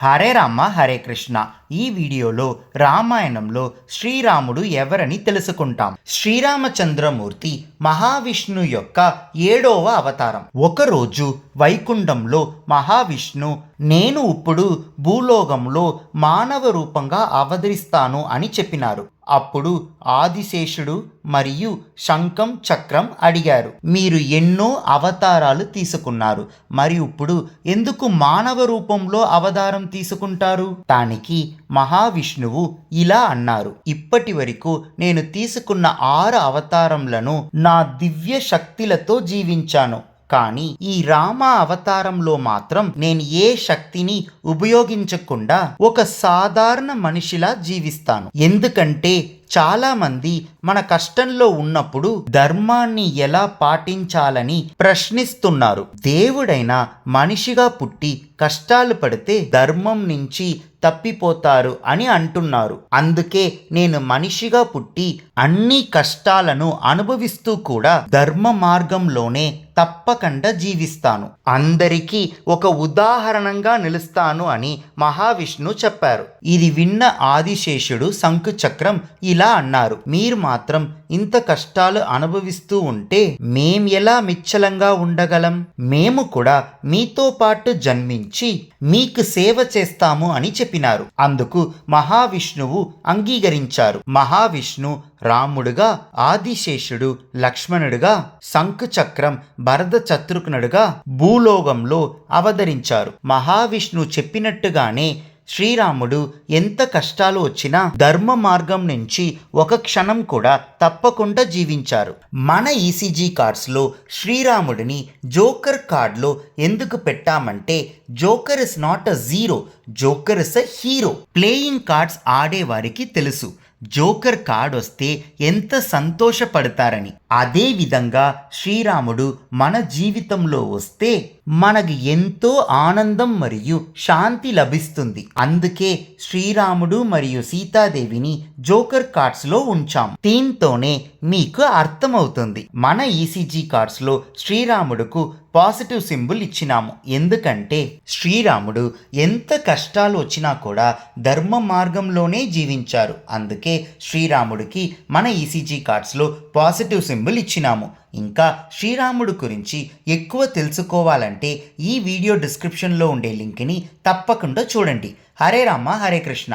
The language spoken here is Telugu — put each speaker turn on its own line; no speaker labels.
హరే రామ హరే కృష్ణ. ఈ వీడియోలో రామాయణంలో శ్రీరాముడు ఎవరని తెలుసుకుంటాం. శ్రీరామచంద్రమూర్తి మహావిష్ణు యొక్క 7వ అవతారం. ఒకరోజు వైకుంఠంలో మహావిష్ణు నేను ఇప్పుడు భూలోకంలో మానవ రూపంగా అవతరిస్తాను అని చెప్పినారు. అప్పుడు ఆదిశేషుడు మరియు శంఖం చక్రం అడిగారు, మీరు ఎన్నో అవతారాలు తీసుకున్నారు, మరి ఇప్పుడు ఎందుకు మానవ రూపంలో అవతారం తీసుకుంటారు? దానికి మహావిష్ణువు ఇలా అన్నారు, ఇప్పటి వరకు నేను తీసుకున్న 6 అవతారములను నా దివ్య శక్తులతో జీవించాను. కానీ ఈ రామ అవతారంలో మాత్రం నేను ఏ శక్తిని ఉపయోగించకుండా ఒక సాధారణ మనిషిలా జీవిస్తాను. ఎందుకంటే చాలామంది మన కష్టంలో ఉన్నప్పుడు ధర్మాన్ని ఎలా పాటించాలని ప్రశ్నిస్తున్నారు. దేవుడైనా మనిషిగా పుట్టి కష్టాలు పడితే ధర్మం నుంచి తప్పిపోతారు అని అంటున్నారు. అందుకే నేను మనిషిగా పుట్టి అన్ని కష్టాలను అనుభవిస్తూ కూడా ధర్మ మార్గంలోనే తప్పకుండా జీవిస్తాను, అందరికీ ఒక ఉదాహరణంగా నిలుస్తాను అని మహావిష్ణు చెప్పారు. ఇది విన్న ఆదిశేషుడు శంఖుచక్రం ఇలా అన్నారు, మీరు మాత్రం ఇంత కష్టాలు అనుభవిస్తూ ఉంటే మేం ఎలా నిశ్చలంగా ఉండగలం? మేము కూడా మీతో పాటు జన్మించి మీకు సేవ చేస్తాము అని చెప్పినారు. అందుకు మహావిష్ణువు అంగీకరించారు. మహావిష్ణు రాముడుగా, ఆదిశేషుడు లక్ష్మణుడుగా, శంఖుచక్రం భరత శత్రుఘ్నుడుగా భూలోకంలో అవతరించారు. మహావిష్ణు చెప్పినట్టుగానే శ్రీరాముడు ఎంత కష్టాలు వచ్చినా ధర్మ మార్గం నుంచి ఒక క్షణం కూడా తప్పకుండా జీవించారు. మన ఈసీజీ కార్డ్స్లో శ్రీరాముడిని జోకర్ కార్డ్లో ఎందుకు పెట్టామంటే joker is not a zero, joker is a hero. Playing cards ఆడేవారికి తెలుసు జోకర్ కార్డ్ వస్తే ఎంత సంతోషపడతారని. అదే విధంగా శ్రీరాముడు మన జీవితంలో వస్తే మనకు ఎంతో ఆనందం మరియు శాంతి లభిస్తుంది. అందుకే శ్రీరాముడు మరియు సీతాదేవిని జోకర్ కార్డ్స్లో ఉంచాం. దీంతోనే మీకు అర్థమవుతుంది. మన ఈసీజీ కార్డ్స్లో శ్రీరాముడుకు పాజిటివ్ సింబల్ ఇచ్చినాము. ఎందుకంటే శ్రీరాముడు ఎంత కష్టాలు వచ్చినా కూడా ధర్మ మార్గంలోనే జీవించారు. అందుకే శ్రీరాముడికి మన ఈసీజీ కార్డ్స్లో పాజిటివ్ సింబల్ ఇచ్చినాము. ఇంకా శ్రీరాముడు గురించి ఎక్కువ తెలుసుకోవాలంటే ఈ వీడియో డిస్క్రిప్షన్లో ఉండే లింక్ని తప్పకుండా చూడండి. హరే రామ హరే కృష్ణ.